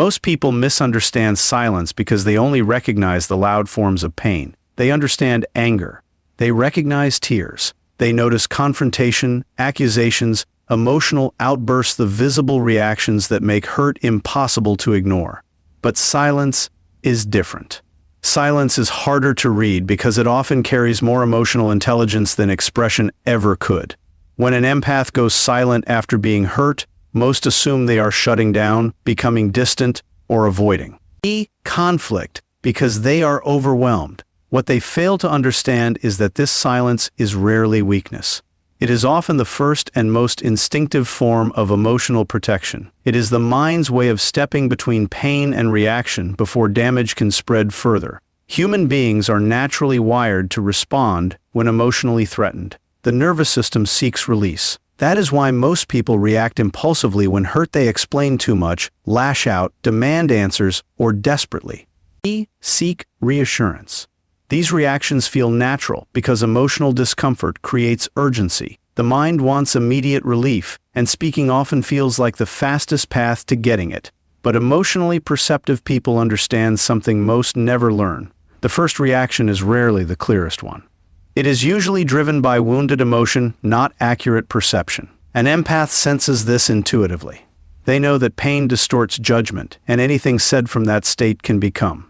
Most people misunderstand silence because they only recognize the loud forms of pain. They understand anger. They recognize tears. They notice confrontation, accusations, emotional outbursts, the visible reactions that make hurt impossible to ignore. But silence is different. Silence is harder to read because it often carries more emotional intelligence than expression ever could. When an empath goes silent after being hurt, most assume they are shutting down, becoming distant, or avoiding conflict because they are overwhelmed. What they fail to understand is that this silence is rarely weakness. It is often the first and most instinctive form of emotional protection. It is the mind's way of stepping between pain and reaction before damage can spread further. Human beings are naturally wired to respond when emotionally threatened. The nervous system seeks release. That is why most people react impulsively when hurt. They explain too much, lash out, demand answers, or desperately seek reassurance. These reactions feel natural because emotional discomfort creates urgency. The mind wants immediate relief, and speaking often feels like the fastest path to getting it. But emotionally perceptive people understand something most never learn. The first reaction is rarely the clearest one. It is usually driven by wounded emotion, not accurate perception. An empath senses this intuitively. They know that pain distorts judgment, and anything said from that state can become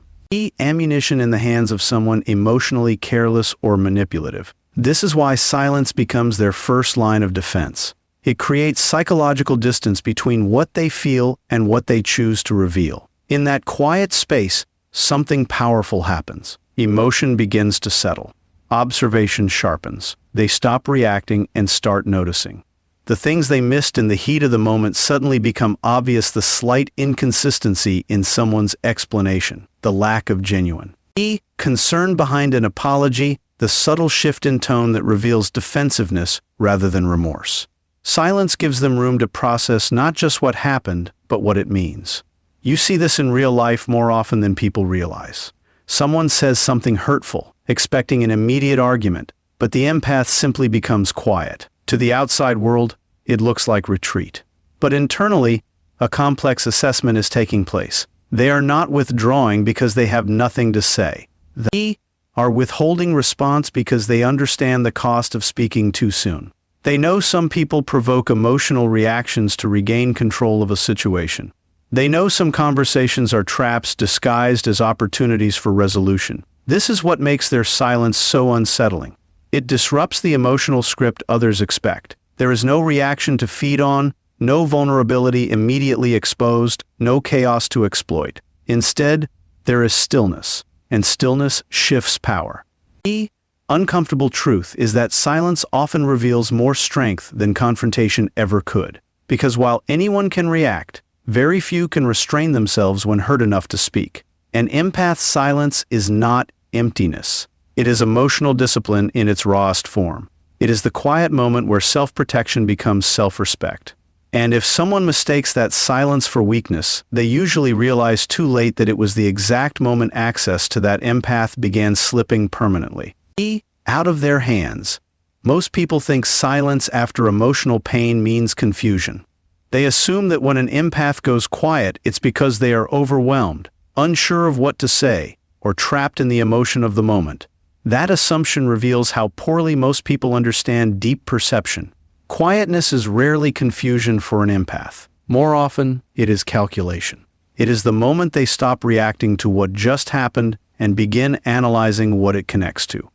ammunition in the hands of someone emotionally careless or manipulative. This is why silence becomes their first line of defense. It creates psychological distance between what they feel and what they choose to reveal. In that quiet space, something powerful happens. Emotion begins to settle. Observation sharpens. They stop reacting and start noticing. The things they missed in the heat of the moment suddenly become obvious. The slight inconsistency in someone's explanation, the lack of genuine concern behind an apology, the subtle shift in tone that reveals defensiveness rather than remorse. Silence gives them room to process not just what happened, but what it means. You see this in real life more often than people realize. Someone says something hurtful, expecting an immediate argument, but the empath simply becomes quiet. To the outside world, it looks like retreat. But internally, a complex assessment is taking place. They are not withdrawing because they have nothing to say. They are withholding response because they understand the cost of speaking too soon. They know some people provoke emotional reactions to regain control of a situation. They know some conversations are traps disguised as opportunities for resolution. This is what makes their silence so unsettling. It disrupts the emotional script others expect. There is no reaction to feed on, no vulnerability immediately exposed, no chaos to exploit. Instead, there is stillness, and stillness shifts power. The uncomfortable truth is that silence often reveals more strength than confrontation ever could. Because while anyone can react, very few can restrain themselves when hurt enough to speak. An empath's silence is not emptiness. It is emotional discipline in its rawest form. It is the quiet moment where self-protection becomes self-respect. And if someone mistakes that silence for weakness, they usually realize too late that it was the exact moment access to that empath began slipping permanently out of their hands. Most people think silence after emotional pain means confusion. They assume that when an empath goes quiet, it's because they are overwhelmed, unsure of what to say, or trapped in the emotion of the moment. That assumption reveals how poorly most people understand deep perception. Quietness is rarely confusion for an empath. More often, it is calculation. It is the moment they stop reacting to what just happened and begin analyzing what it connects to.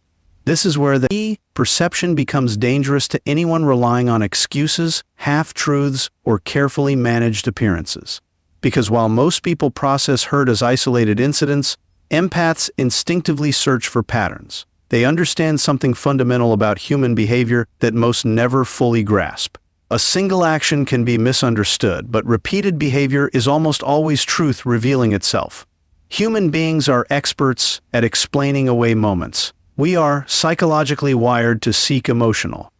This is where the perception becomes dangerous to anyone relying on excuses, half-truths, or carefully managed appearances. Because while most people process hurt as isolated incidents, empaths instinctively search for patterns. They understand something fundamental about human behavior that most never fully grasp. A single action can be misunderstood, but repeated behavior is almost always truth revealing itself. Human beings are experts at explaining away moments. We are psychologically wired to seek emotional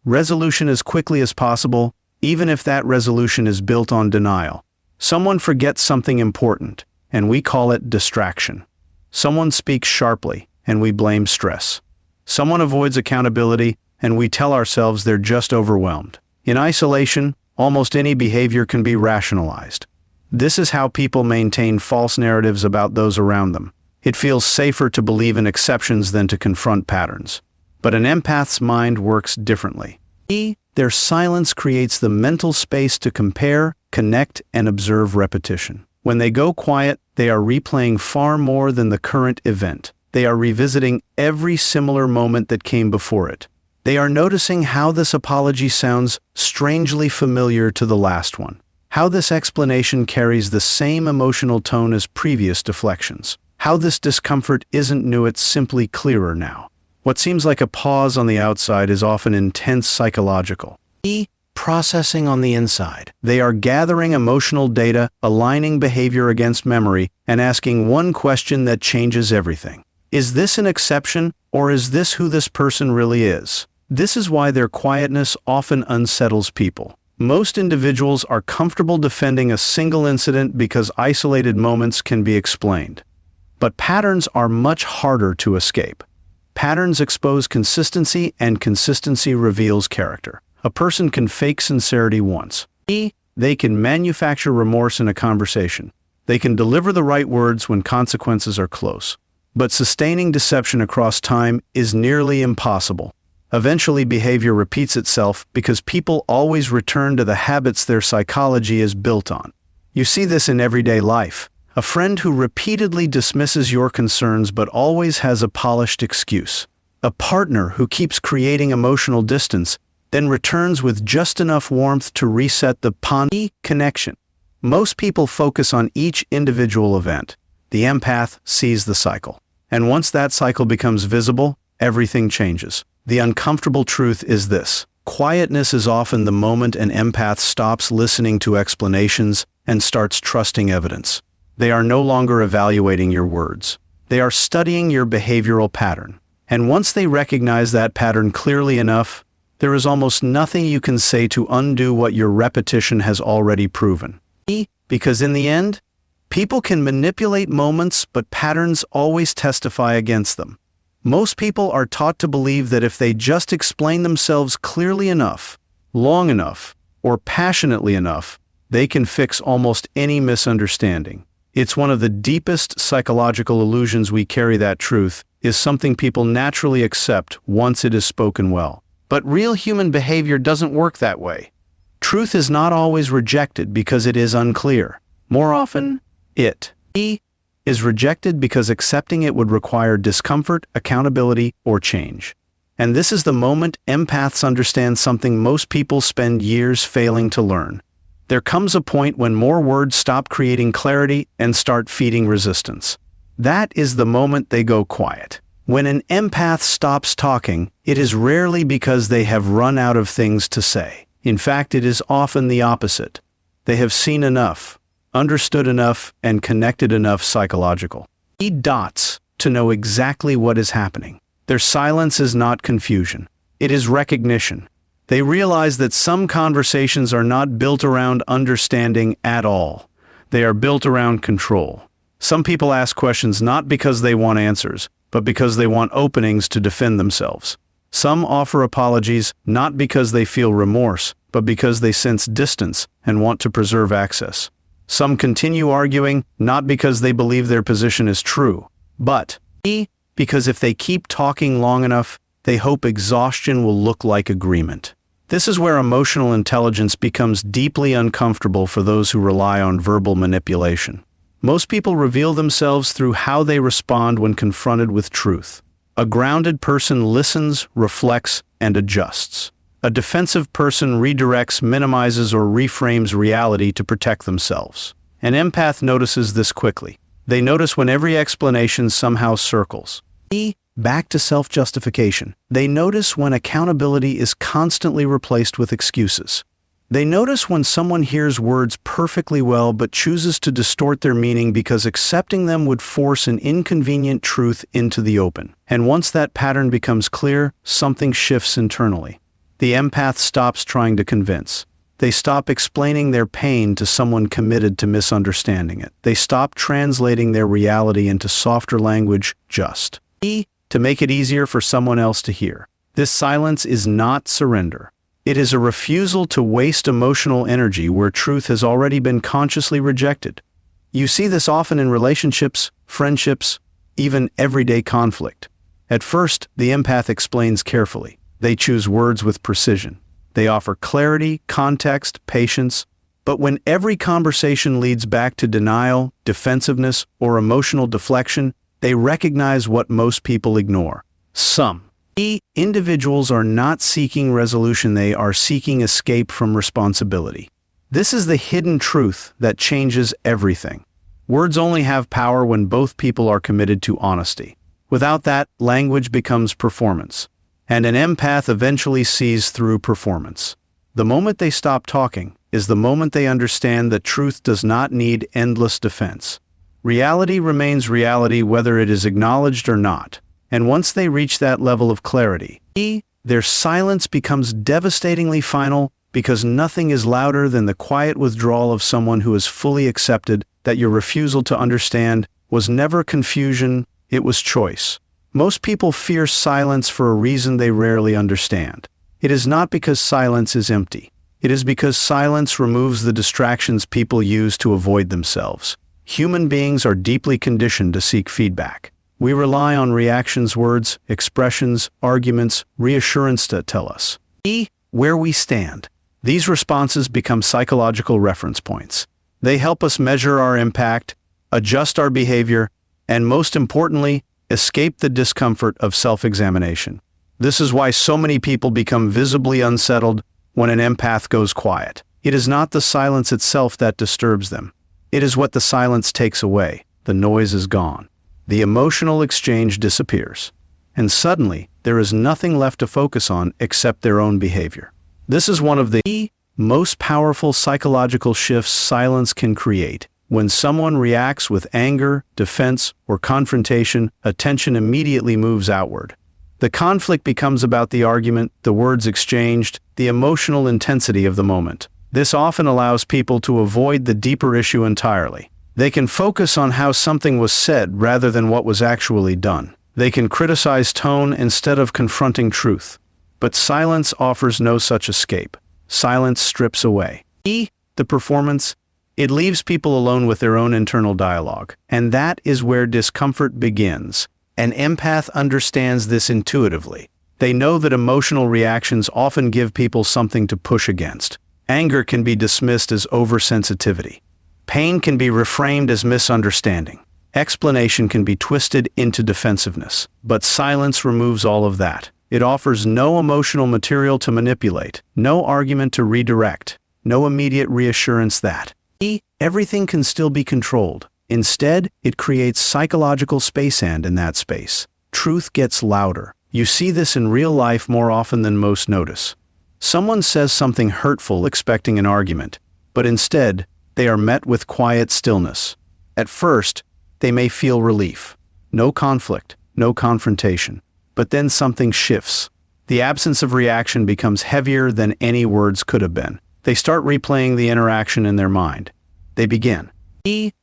resolution as quickly as possible, even if that resolution is built on denial. Someone forgets something important, and we call it distraction. Someone speaks sharply, and we blame stress. Someone avoids accountability, and we tell ourselves they're just overwhelmed. In isolation, almost any behavior can be rationalized. This is how people maintain false narratives about those around them. It feels safer to believe in exceptions than to confront patterns. But an empath's mind works differently. Their silence creates the mental space to compare, connect, and observe repetition. When they go quiet, they are replaying far more than the current event. They are revisiting every similar moment that came before it. They are noticing how this apology sounds strangely familiar to the last one. How this explanation carries the same emotional tone as previous deflections. How this discomfort isn't new, it's simply clearer now. What seems like a pause on the outside is often intense psychological. Processing on the inside. They are gathering emotional data, aligning behavior against memory, and asking one question that changes everything. Is this an exception, or is this who this person really is? This is why their quietness often unsettles people. Most individuals are comfortable defending a single incident because isolated moments can be explained. But patterns are much harder to escape. Patterns expose consistency, and consistency reveals character. A person can fake sincerity once. They can manufacture remorse in a conversation. They can deliver the right words when consequences are close. But sustaining deception across time is nearly impossible. Eventually, behavior repeats itself because people always return to the habits their psychology is built on. You see this in everyday life. A friend who repeatedly dismisses your concerns but always has a polished excuse. A partner who keeps creating emotional distance, then returns with just enough warmth to reset the connection. Most people focus on each individual event. The empath sees the cycle. And once that cycle becomes visible, everything changes. The uncomfortable truth is this. Quietness is often the moment an empath stops listening to explanations and starts trusting evidence. They are no longer evaluating your words. They are studying your behavioral pattern. And once they recognize that pattern clearly enough, there is almost nothing you can say to undo what your repetition has already proven. Because in the end, people can manipulate moments, but patterns always testify against them. Most people are taught to believe that if they just explain themselves clearly enough, long enough, or passionately enough, they can fix almost any misunderstanding. It's one of the deepest psychological illusions we carry. That truth is something people naturally accept once it is spoken well. But real human behavior doesn't work that way. Truth is not always rejected because it is unclear. More often, it is rejected because accepting it would require discomfort, accountability, or change. And this is the moment empaths understand something most people spend years failing to learn. There comes a point when more words stop creating clarity and start feeding resistance. That is the moment they go quiet. When an empath stops talking, it is rarely because they have run out of things to say. In fact, it is often the opposite. They have seen enough, understood enough, and connected enough psychological dots to know exactly what is happening. Their silence is not confusion. It is recognition. They realize that some conversations are not built around understanding at all. They are built around control. Some people ask questions not because they want answers, but because they want openings to defend themselves. Some offer apologies not because they feel remorse, but because they sense distance and want to preserve access. Some continue arguing not because they believe their position is true, but because if they keep talking long enough, they hope exhaustion will look like agreement. This is where emotional intelligence becomes deeply uncomfortable for those who rely on verbal manipulation. Most people reveal themselves through how they respond when confronted with truth. A grounded person listens, reflects, and adjusts. A defensive person redirects, minimizes, or reframes reality to protect themselves. An empath notices this quickly. They notice when every explanation somehow circles back to self-justification. They notice when accountability is constantly replaced with excuses. They notice when someone hears words perfectly well but chooses to distort their meaning because accepting them would force an inconvenient truth into the open. And once that pattern becomes clear, something shifts internally. The empath stops trying to convince. They stop explaining their pain to someone committed to misunderstanding it. They stop translating their reality into softer language just to make it easier for someone else to hear. This silence is not surrender. It is a refusal to waste emotional energy where truth has already been consciously rejected. You see this often in relationships, friendships, even everyday conflict. At first, the empath explains carefully. They choose words with precision. They offer clarity, context, patience. But when every conversation leads back to denial, defensiveness, or emotional deflection, they recognize what most people ignore. Some individuals are not seeking resolution, they are seeking escape from responsibility. This is the hidden truth that changes everything. Words only have power when both people are committed to honesty. Without that, language becomes performance. And an empath eventually sees through performance. The moment they stop talking is the moment they understand that truth does not need endless defense. Reality remains reality whether it is acknowledged or not. And once they reach that level of clarity, their silence becomes devastatingly final because nothing is louder than the quiet withdrawal of someone who has fully accepted that your refusal to understand was never confusion, it was choice. Most people fear silence for a reason they rarely understand. It is not because silence is empty. It is because silence removes the distractions people use to avoid themselves. Human beings are deeply conditioned to seek feedback. We rely on reactions, words, expressions, arguments, reassurance to tell us where we stand. These responses become psychological reference points. They help us measure our impact, adjust our behavior, and most importantly, escape the discomfort of self-examination. This is why so many people become visibly unsettled when an empath goes quiet. It is not the silence itself that disturbs them. It is what the silence takes away. The noise is gone. The emotional exchange disappears. And suddenly, there is nothing left to focus on except their own behavior. This is one of the most powerful psychological shifts silence can create. When someone reacts with anger, defense, or confrontation, attention immediately moves outward. The conflict becomes about the argument, the words exchanged, the emotional intensity of the moment. This often allows people to avoid the deeper issue entirely. They can focus on how something was said rather than what was actually done. They can criticize tone instead of confronting truth. But silence offers no such escape. Silence strips away the performance. It leaves people alone with their own internal dialogue. And that is where discomfort begins. An empath understands this intuitively. They know that emotional reactions often give people something to push against. Anger can be dismissed as oversensitivity. Pain can be reframed as misunderstanding. Explanation can be twisted into defensiveness. But silence removes all of that. It offers no emotional material to manipulate, no argument to redirect, no immediate reassurance that everything can still be controlled. Instead, it creates psychological space, and in that space, truth gets louder. You see this in real life more often than most notice. Someone says something hurtful expecting an argument, but instead, they are met with quiet stillness. At first, they may feel relief. No conflict, no confrontation. But then something shifts. The absence of reaction becomes heavier than any words could have been. They start replaying the interaction in their mind. They begin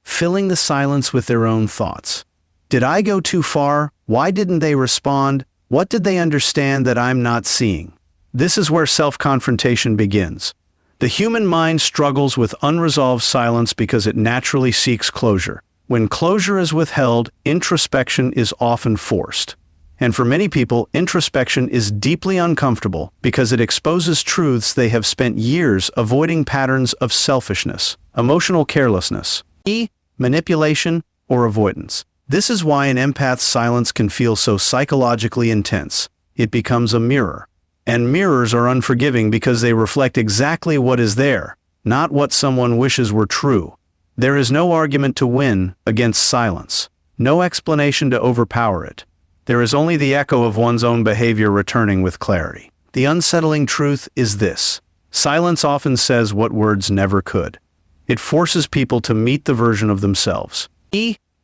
filling the silence with their own thoughts. Did I go too far? Why didn't they respond? What did they understand that I'm not seeing? This is where self-confrontation begins. The human mind struggles with unresolved silence because it naturally seeks closure. When closure is withheld, introspection is often forced. And for many people, introspection is deeply uncomfortable because it exposes truths they have spent years avoiding: patterns of selfishness, emotional carelessness, manipulation, or avoidance. This is why an empath's silence can feel so psychologically intense. It becomes a mirror. And mirrors are unforgiving because they reflect exactly what is there, not what someone wishes were true. There is no argument to win against silence, no explanation to overpower it. There is only the echo of one's own behavior returning with clarity. The unsettling truth is this: silence often says what words never could. It forces people to meet the version of themselves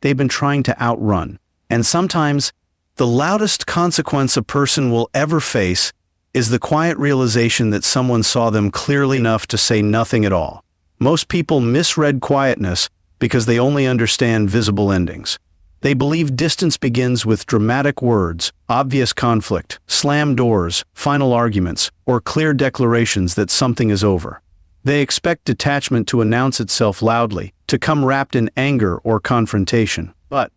they've been trying to outrun. And sometimes, the loudest consequence a person will ever face is the quiet realization that someone saw them clearly enough to say nothing at all. Most people misread quietness because they only understand visible endings. They believe distance begins with dramatic words, obvious conflict, slam doors, final arguments, or clear declarations that something is over. They expect detachment to announce itself loudly, to come wrapped in anger or confrontation. But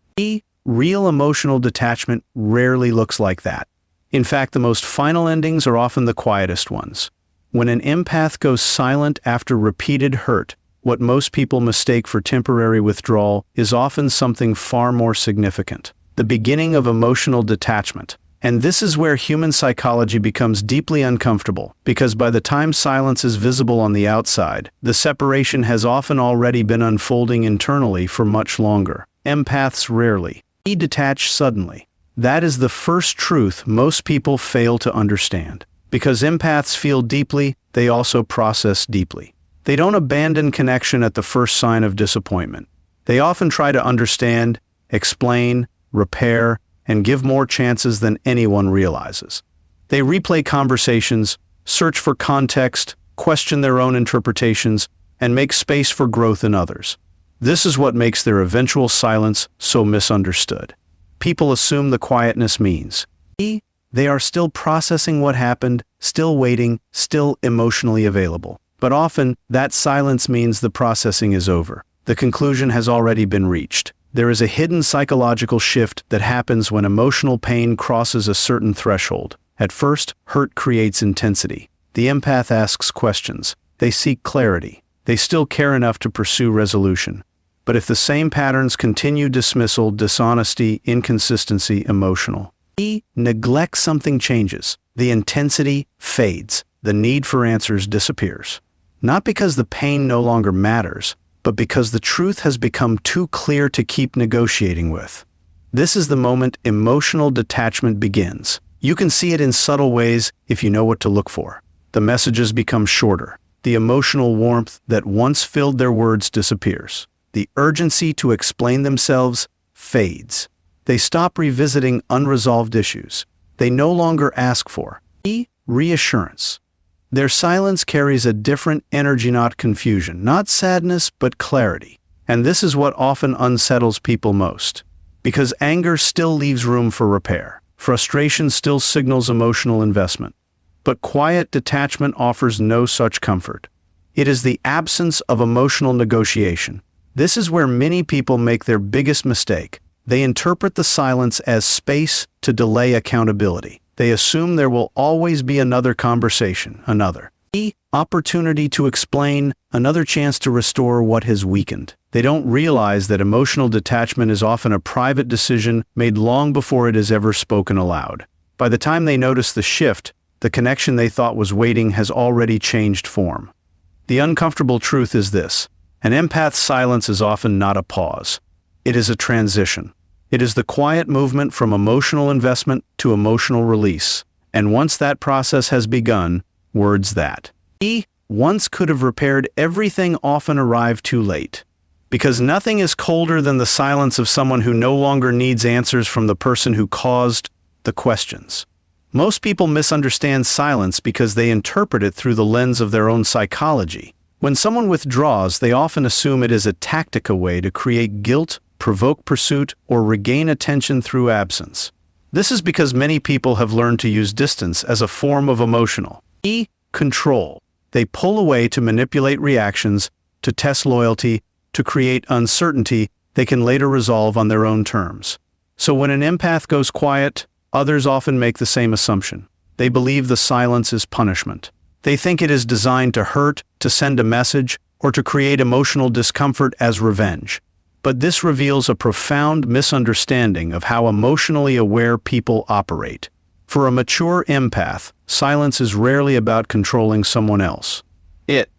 real emotional detachment rarely looks like that. In fact, the most final endings are often the quietest ones. When an empath goes silent after repeated hurt, what most people mistake for temporary withdrawal is often something far more significant: the beginning of emotional detachment. And this is where human psychology becomes deeply uncomfortable, because by the time silence is visible on the outside, the separation has often already been unfolding internally for much longer. Empaths rarely detach suddenly. That is the first truth most people fail to understand. Because empaths feel deeply, they also process deeply. They don't abandon connection at the first sign of disappointment. They often try to understand, explain, repair, and give more chances than anyone realizes. They replay conversations, search for context, question their own interpretations, and make space for growth in others. This is what makes their eventual silence so misunderstood. People assume the quietness means they are still processing what happened, still waiting, still emotionally available. But often, that silence means the processing is over. The conclusion has already been reached. There is a hidden psychological shift that happens when emotional pain crosses a certain threshold. At first, hurt creates intensity. The empath asks questions. They seek clarity. They still care enough to pursue resolution. But if the same patterns continue: dismissal, dishonesty, inconsistency, emotional neglect, something changes. The intensity fades. The need for answers disappears. Not because the pain no longer matters, but because the truth has become too clear to keep negotiating with. This is the moment emotional detachment begins. You can see it in subtle ways if you know what to look for. The messages become shorter. The emotional warmth that once filled their words disappears. The urgency to explain themselves fades. They stop revisiting unresolved issues. They no longer ask for reassurance. Their silence carries a different energy, not confusion, not sadness, but clarity. And this is what often unsettles people most. Because anger still leaves room for repair. Frustration still signals emotional investment. But quiet detachment offers no such comfort. It is the absence of emotional negotiation. This is where many people make their biggest mistake. They interpret the silence as space to delay accountability. They assume there will always be another conversation, another opportunity to explain, another chance to restore what has weakened. They don't realize that emotional detachment is often a private decision made long before it is ever spoken aloud. By the time they notice the shift, the connection they thought was waiting has already changed form. The uncomfortable truth is this: an empath's silence is often not a pause. It is a transition. It is the quiet movement from emotional investment to emotional release. And once that process has begun, words that once could have repaired everything often arrive too late. Because nothing is colder than the silence of someone who no longer needs answers from the person who caused the questions. Most people misunderstand silence because they interpret it through the lens of their own psychology. When someone withdraws, they often assume it is a tactic, a way to create guilt, provoke pursuit, or regain attention through absence. This is because many people have learned to use distance as a form of emotional control. They pull away to manipulate reactions, to test loyalty, to create uncertainty they can later resolve on their own terms. So when an empath goes quiet, others often make the same assumption. They believe the silence is punishment. They think it is designed to hurt, to send a message, or to create emotional discomfort as revenge. But this reveals a profound misunderstanding of how emotionally aware people operate. For a mature empath, silence is rarely about controlling someone else. It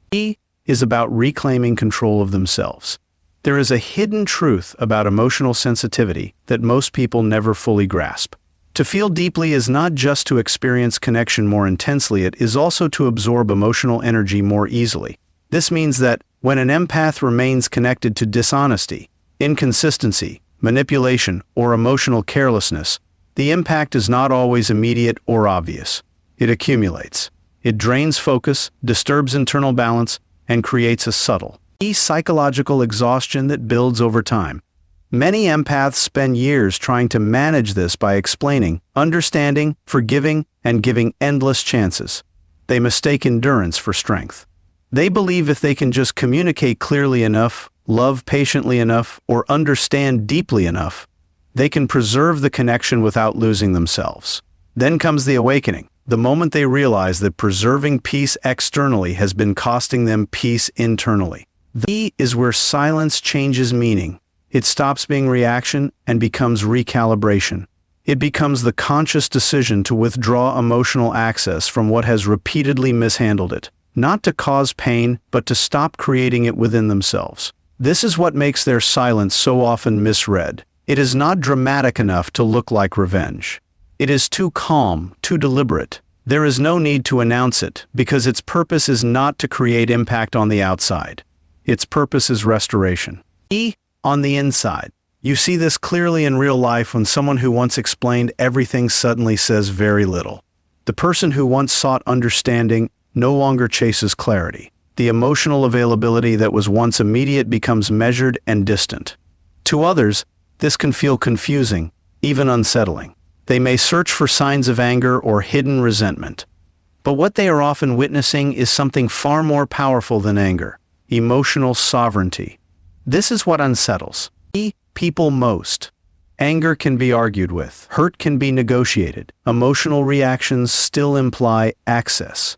is about reclaiming control of themselves. There is a hidden truth about emotional sensitivity that most people never fully grasp. To feel deeply is not just to experience connection more intensely, it is also to absorb emotional energy more easily. This means that when an empath remains connected to dishonesty, inconsistency, manipulation, or emotional carelessness, the impact is not always immediate or obvious. It accumulates. It drains focus, disturbs internal balance, and creates a subtle psychological exhaustion that builds over time. Many empaths spend years trying to manage this by explaining, understanding, forgiving, and giving endless chances. They mistake endurance for strength. They believe if they can just communicate clearly enough, love patiently enough, or understand deeply enough, they can preserve the connection without losing themselves. Then comes the awakening, the moment they realize that preserving peace externally has been costing them peace internally. This is where silence changes meaning. It stops being reaction and becomes recalibration. It becomes the conscious decision to withdraw emotional access from what has repeatedly mishandled it, not to cause pain, but to stop creating it within themselves. This is what makes their silence so often misread. It is not dramatic enough to look like revenge. It is too calm, too deliberate. There is no need to announce it, because its purpose is not to create impact on the outside. Its purpose is restoration. On the inside. You see this clearly in real life when someone who once explained everything suddenly says very little. The person who once sought understanding no longer chases clarity. The emotional availability that was once immediate becomes measured and distant. To others, this can feel confusing, even unsettling. They may search for signs of anger or hidden resentment. But what they are often witnessing is something far more powerful than anger: emotional sovereignty. This is what unsettles people most. Anger can be argued with, hurt can be negotiated, emotional reactions still imply access.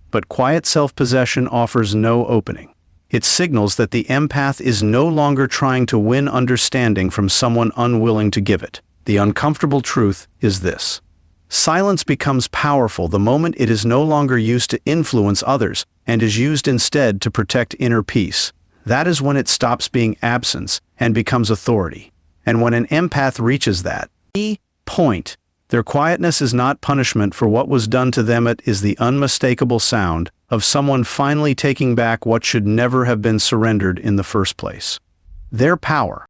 But quiet self-possession offers no opening. It signals that the empath is no longer trying to win understanding from someone unwilling to give it. The uncomfortable truth is this: silence becomes powerful the moment it is no longer used to influence others and is used instead to protect inner peace. That is when it stops being absence and becomes authority. And when an empath reaches that point, their quietness is not punishment for what was done to them. It is the unmistakable sound of someone finally taking back what should never have been surrendered in the first place. Their power